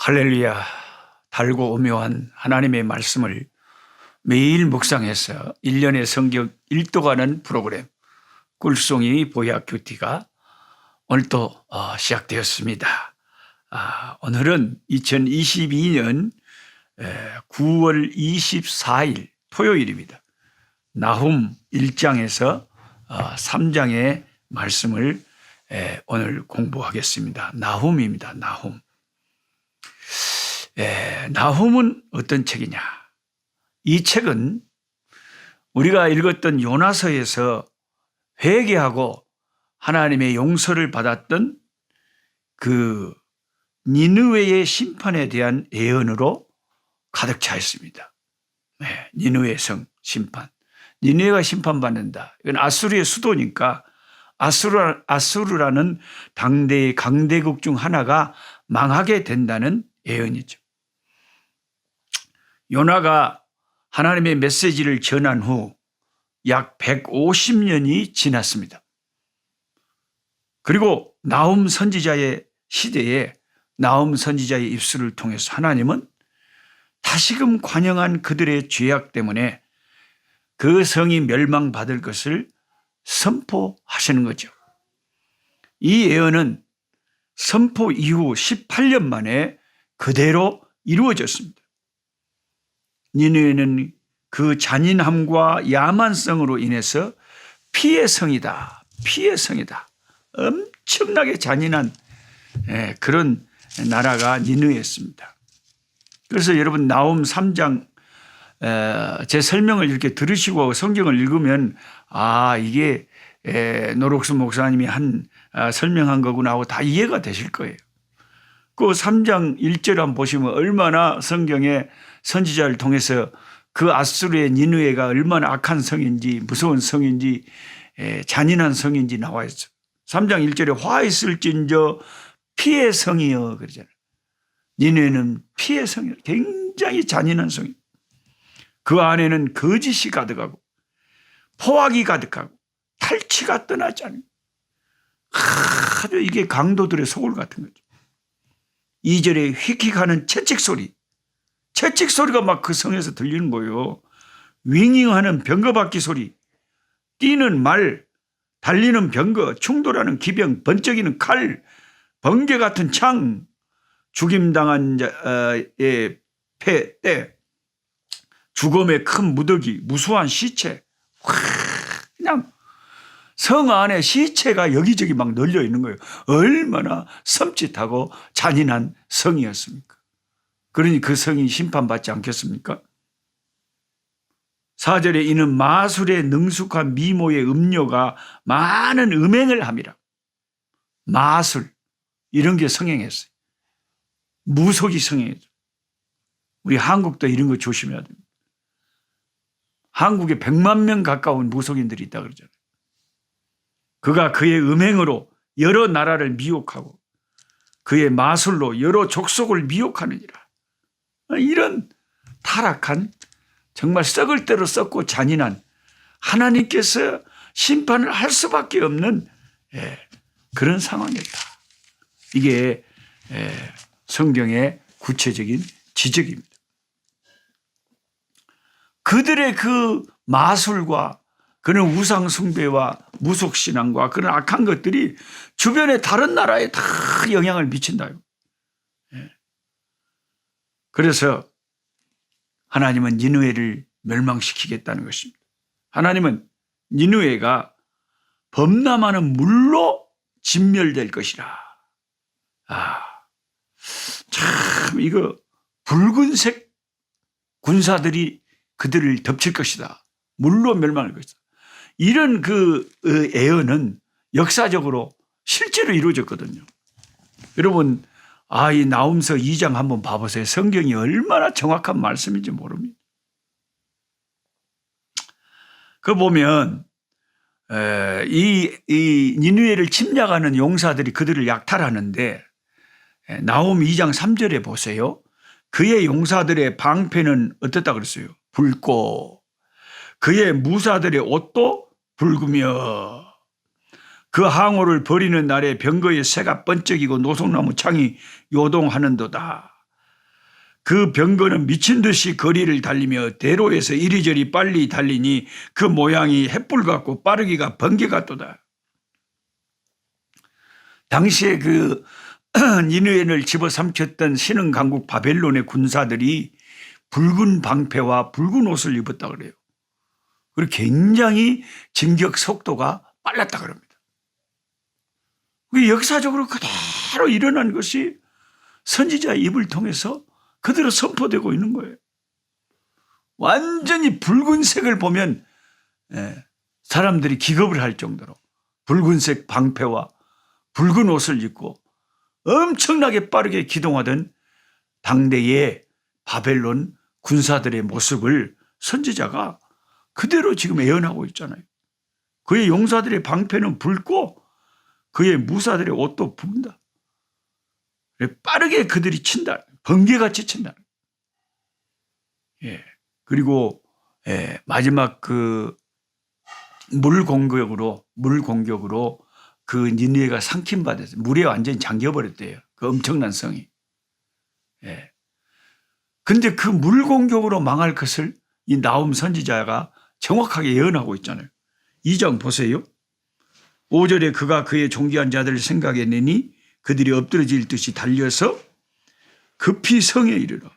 할렐루야. 달고 오묘한 하나님의 말씀을 매일 묵상해서 1년의 성경 읽도가는 프로그램 꿀송이 보약 큐티가 오늘 또 시작되었습니다. 오늘은 2022년 9월 24일 토요일입니다. 나훔 1장에서 3장의 말씀을 오늘 공부하겠습니다. 나훔입니다. 나훔. 나훔은 어떤 책이냐? 이 책은 우리가 읽었던 요나서에서 회개하고 하나님의 용서를 받았던 그 니느웨의 심판에 대한 예언으로 가득 차 있습니다. 니느웨 성 심판. 니느웨가 심판받는다. 이건 아수르의 수도니까 아수르라는 당대의 강대국 중 하나가 망하게 된다는 예언이죠. 요나가 하나님의 메시지를 전한 후 약 150년이 지났습니다. 그리고 나훔 선지자의 시대에 나훔 선지자의 입술을 통해서 하나님은 다시금 관영한 그들의 죄악 때문에 그 성이 멸망받을 것을 선포하시는 거죠. 이 예언은 선포 이후 18년 만에 그대로 이루어졌습니다. 니느웨는 그 잔인함과 야만성으로 인해서 피의 성이다. 피의 성이다. 엄청나게 잔인한 그런 나라가 니느웨였습니다. 그래서 여러분 나훔 3장 제 설명을 이렇게 들으시고 성경을 읽으면 이게 노록수 목사님이 설명한 거구나 하고 다 이해가 되실 거예요. 그 3장 1절 한번 보시면 얼마나 성경의 선지자를 통해서 그 아수르의 니느웨가 얼마나 악한 성인지 무서운 성인지 잔인한 성인지 나와 있어요. 3장 1절에 화 있을진저 피의 성이여 그러잖아요. 니느웨는 피의 성이요. 굉장히 잔인한 성이에요. 그 안에는 거짓이 가득하고 포악이 가득하고 탈취가 떠나지 않아요. 아주 이게 강도들의 소굴 같은 거죠. 2절에 휙휙하는 채찍소리가 막 그 성에서 들리는 거예요. 윙윙하는 병거바퀴 소리, 뛰는 말, 달리는 병거, 충돌하는 기병, 번쩍이는 칼, 번개 같은 창, 죽임당한 자의 때, 죽음의 큰 무더기, 무수한 시체, 그냥 성 안에 시체가 여기저기 막 널려 있는 거예요. 얼마나 섬찟하고 잔인한 성이었습니까? 그러니 그 성이 심판받지 않겠습니까? 4절에 이는 마술의 능숙한 미모의 음료가 많은 음행을 함이라. 마술 이런 게 성행했어요. 무속이 성행했어요. 우리 한국도 이런 거 조심해야 됩니다. 한국에 100만 명 가까운 무속인들이 있다 그러잖아요. 그가 그의 음행으로 여러 나라를 미혹하고 그의 마술로 여러 족속을 미혹하느니라. 이런 타락한 정말 썩을 대로 썩고 잔인한 하나님께서 심판을 할 수밖에 없는 그런 상황이었다. 이게 성경의 구체적인 지적입니다. 그들의 그 마술과 그런 우상 숭배와 무속 신앙과 그런 악한 것들이 주변의 다른 나라에 다 영향을 미친다요. 그래서 하나님은 니느웨를 멸망시키겠다는 것입니다. 하나님은 니느웨가 범람하는 물로 진멸될 것이라. 참 이거 붉은색 군사들이 그들을 덮칠 것이다. 물로 멸망할 것이다. 이런 그 예언은 역사적으로 실제로 이루어졌거든요. 여러분 이 나훔서 2장 한번 봐보세요. 성경이 얼마나 정확한 말씀인지 모릅니다. 그 보면 이 니느웨를 침략하는 용사들이 그들을 약탈하는데 나훔 2장 3절에 보세요. 그의 용사들의 방패는 어떻다 그랬어요? 붉고 그의 무사들의 옷도 붉으며 그 항우를 버리는 날에 병거의 새가 번쩍이고 노송나무 창이 요동하는도다. 그 병거는 미친 듯이 거리를 달리며 대로에서 이리저리 빨리 달리니 그 모양이 횃불 같고 빠르기가 번개 같도다. 당시에 그 니느웨를 집어삼켰던 신흥 강국 바벨론의 군사들이 붉은 방패와 붉은 옷을 입었다 그래요. 그리고 굉장히 진격 속도가 빨랐다 그럽니다. 역사적으로 그대로 일어난 것이 선지자의 입을 통해서 그대로 선포되고 있는 거예요. 완전히 붉은색을 보면 사람들이 기겁을 할 정도로 붉은색 방패와 붉은 옷을 입고 엄청나게 빠르게 기동하던 당대의 바벨론 군사들의 모습을 선지자가 그대로 지금 예언하고 있잖아요. 그의 용사들의 방패는 붉고 그의 무사들의 옷도 붉다. 빠르게 그들이 친다. 번개같이 친다. 그리고 마지막 그 물 공격으로 그 니느웨가 삼킴받았어요. 물에 완전히 잠겨버렸대요. 그 엄청난 성이. 근데 그 물 공격으로 망할 것을 이 나훔 선지자가 정확하게 예언하고 있잖아요. 2장 보세요. 5절에 그가 그의 존귀한 자들을 생각해내니 그들이 엎드러질 듯이 달려서 급히 성에 이르러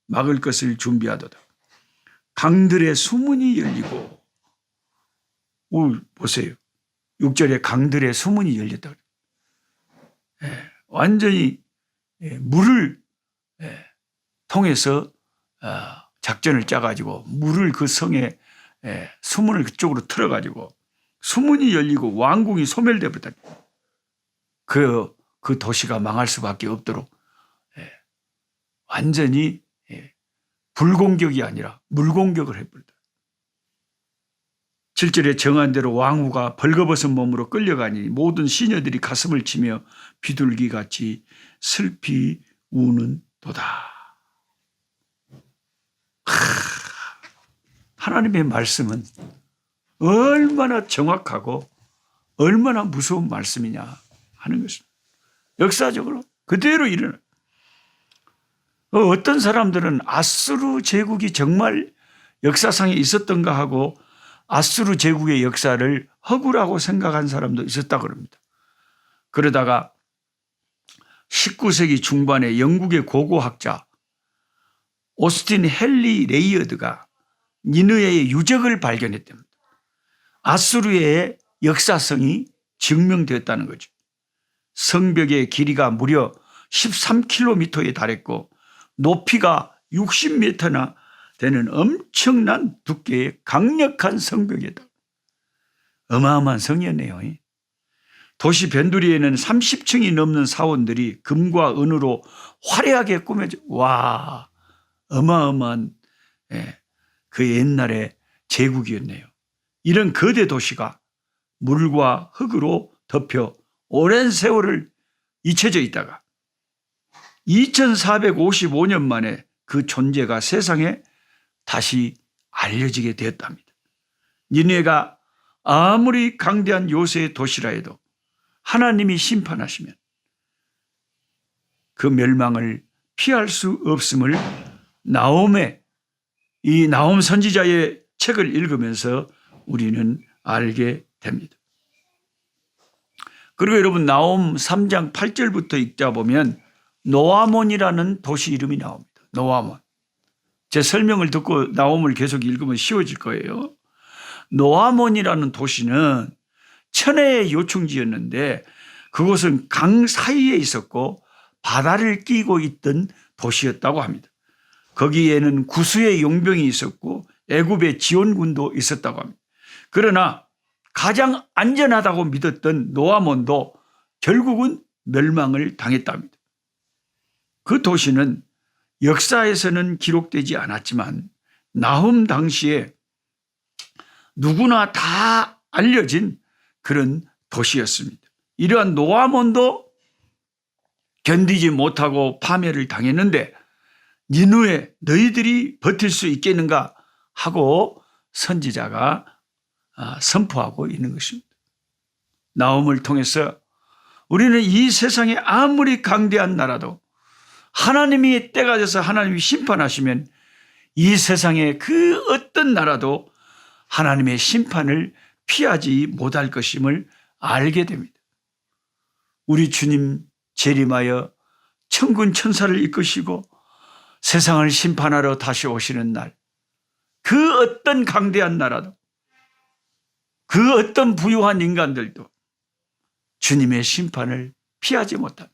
막을 것을 준비하도다. 강들의 수문이 열리고, 보세요. 6절에 강들의 수문이 열렸다. 완전히 물을 통해서 작전을 짜가지고 물을 그 성에 수문을 그쪽으로 틀어가지고 수문이 열리고 왕궁이 소멸되어 버렸다. 그 도시가 망할 수밖에 없도록 완전히 불공격이 아니라 물공격을 해버렸다. 7절에 정한 대로 왕후가 벌거벗은 몸으로 끌려가니 모든 시녀들이 가슴을 치며 비둘기같이 슬피 우는 도다. 하나님의 말씀은 얼마나 정확하고 얼마나 무서운 말씀이냐 하는 것입니다. 역사적으로 그대로 일어나. 어떤 사람들은 아수르 제국이 정말 역사상에 있었던가 하고 아수르 제국의 역사를 허구라고 생각한 사람도 있었다고 합니다. 그러다가 19세기 중반에 영국의 고고학자 오스틴 헨리 레이어드가 니느웨의 유적을 발견했답니다. 아수르의 역사성이 증명되었다는 거죠. 성벽의 길이가 무려 13km에 달했고 높이가 60m나 되는 엄청난 두께의 강력한 성벽이다. 어마어마한 성이었네요. 도시 변두리에는 30층이 넘는 사원들이 금과 은으로 화려하게 꾸며져. 와, 어마어마한 그 옛날의 제국이었네요. 이런 거대 도시가 물과 흙으로 덮여 오랜 세월을 잊혀져 있다가 2455년 만에 그 존재가 세상에 다시 알려지게 되었답니다. 니느웨가 아무리 강대한 요새의 도시라 해도 하나님이 심판하시면 그 멸망을 피할 수 없음을 이 나훔 선지자의 책을 읽으면서 우리는 알게 됩니다. 그리고 여러분 나훔 3장 8절부터 읽다 보면 노아몬이라는 도시 이름이 나옵니다. 노아몬. 제 설명을 듣고 나훔을 계속 읽으면 쉬워질 거예요. 노아몬이라는 도시는 천혜의 요충지였는데 그곳은 강 사이에 있었고 바다를 끼고 있던 도시였다고 합니다. 거기에는 구수의 용병이 있었고 애굽의 지원군도 있었다고 합니다. 그러나 가장 안전하다고 믿었던 노아몬도 결국은 멸망을 당했답니다. 그 도시는 역사에서는 기록되지 않았지만 나훔 당시에 누구나 다 알려진 그런 도시였습니다. 이러한 노아몬도 견디지 못하고 파멸을 당했는데 니느웨 너희들이 버틸 수 있겠는가 하고 선지자가 선포하고 있는 것입니다. 나훔을 통해서 우리는 이 세상에 아무리 강대한 나라도 하나님이 때가 돼서 하나님이 심판하시면 이 세상의 그 어떤 나라도 하나님의 심판을 피하지 못할 것임을 알게 됩니다. 우리 주님 재림하여 천군 천사를 이끄시고 세상을 심판하러 다시 오시는 날, 그 어떤 강대한 나라도, 그 어떤 부유한 인간들도 주님의 심판을 피하지 못합니다.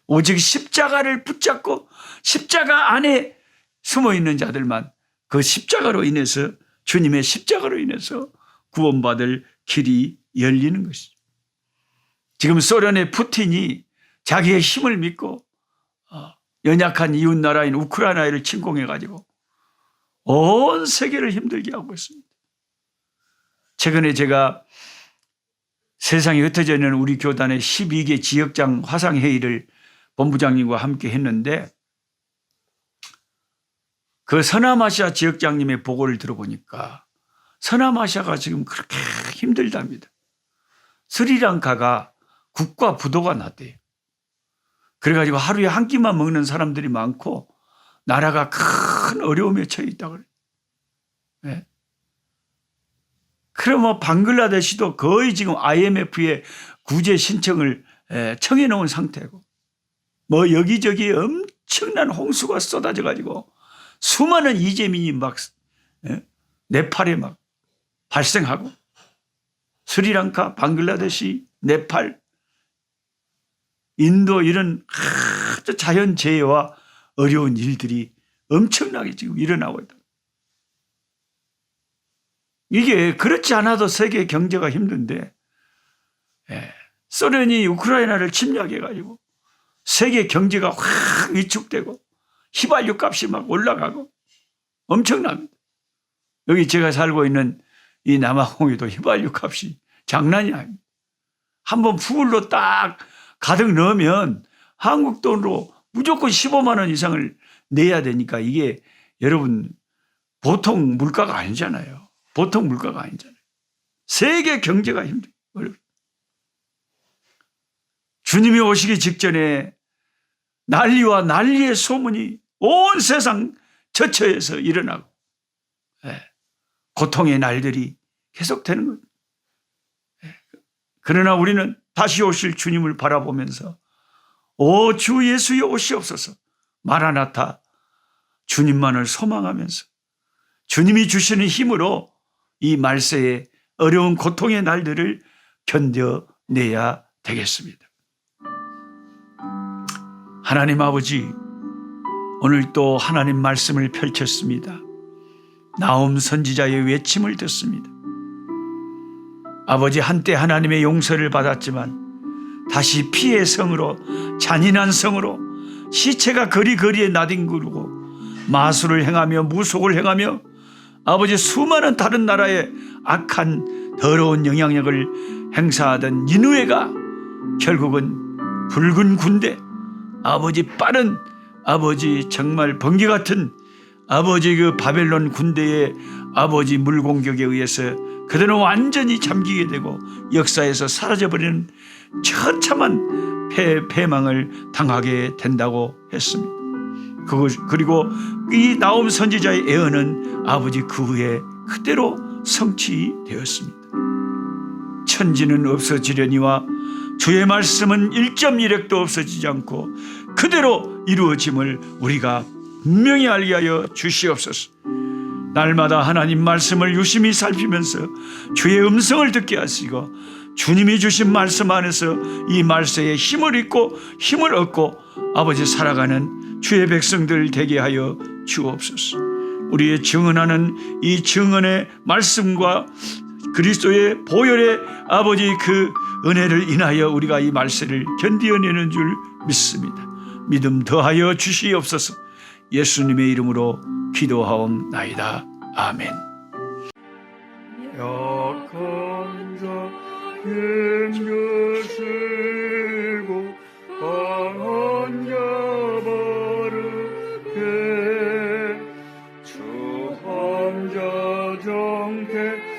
오직 십자가를 붙잡고 십자가 안에 숨어 있는 자들만 그 십자가로 인해서, 주님의 십자가로 인해서 구원받을 길이 열리는 것이죠. 지금 소련의 푸틴이 자기의 힘을 믿고 연약한 이웃 나라인 우크라이나를 침공해가지고 온 세계를 힘들게 하고 있습니다. 최근에 제가 세상에 흩어져 있는 우리 교단의 12개 지역장 화상회의를 본부장님과 함께 했는데, 그 서남아시아 지역장님의 보고를 들어보니까 서남아시아가 지금 그렇게 힘들답니다. 스리랑카가 국가 부도가 났대요. 그래가지고 하루에 한 끼만 먹는 사람들이 많고 나라가 큰 어려움에 처해 있다고 그래요. 네. 그럼 방글라데시도 거의 지금 IMF에 구제 신청을 청해 놓은 상태고, 여기저기 엄청난 홍수가 쏟아져 가지고 수많은 이재민이 막 네팔에 막 발생하고, 스리랑카, 방글라데시, 네팔, 인도, 이런 아주 자연재해와 어려운 일들이 엄청나게 지금 일어나고 있다. 이게 그렇지 않아도 세계 경제가 힘든데, 소련이 우크라이나를 침략해가지고 세계 경제가 확 위축되고 휘발유 값이 막 올라가고 엄청납니다. 여기 제가 살고 있는 이 남아공에도 휘발유 값이 장난이 아닙니다. 한번 풀로 딱 가득 넣으면 한국 돈으로 무조건 15만 원 이상을 내야 되니까, 이게 여러분 보통 물가가 아니잖아요. 보통 물가가 아니잖아요. 세계 경제가 힘들어요. 주님이 오시기 직전에 난리와 난리의 소문이 온 세상 저처에서 일어나고, 고통의 날들이 계속되는 겁니다. 그러나 우리는 다시 오실 주님을 바라보면서 오 주 예수여 오시옵소서, 마라나타, 주님만을 소망하면서 주님이 주시는 힘으로 이 말세의 어려운 고통의 날들을 견뎌내야 되겠습니다. 하나님 아버지, 오늘 또 하나님 말씀을 펼쳤습니다. 나홈 선지자의 외침을 듣습니다. 아버지, 한때 하나님의 용서를 받았지만 다시 피의 성으로, 잔인한 성으로 시체가 거리거리에 나뒹구르고 마술을 행하며 무속을 행하며 아버지 수많은 다른 나라의 악한 더러운 영향력을 행사하던 니느웨가 결국은 붉은 군대, 아버지 빠른, 아버지 정말 번개 같은 아버지 그 바벨론 군대의 아버지 물공격에 의해서 그들은 완전히 잠기게 되고 역사에서 사라져버리는 처참한 패망을 당하게 된다고 했습니다. 그리고 이 나홈 선지자의 예언은 아버지 그 후에 그대로 성취되었습니다. 천지는 없어지려니와 주의 말씀은 1.1획도 없어지지 않고 그대로 이루어짐을 우리가 분명히 알게 하여 주시옵소서. 날마다 하나님 말씀을 유심히 살피면서 주의 음성을 듣게 하시고 주님이 주신 말씀 안에서 이 말세에 힘을 잊고 힘을 얻고 아버지 살아가는 주의 백성들 되게 하여 주옵소서. 우리의 증언하는 이 증언의 말씀과 그리스도의 보혈의 아버지 그 은혜를 인하여 우리가 이 말세를 견디어내는 줄 믿습니다. 믿음 더하여 주시옵소서. 예수님의 이름으로 기도하옵나이다. 아멘. 약한 자 힘주시고 강한 자 바르게 주 한 자 정태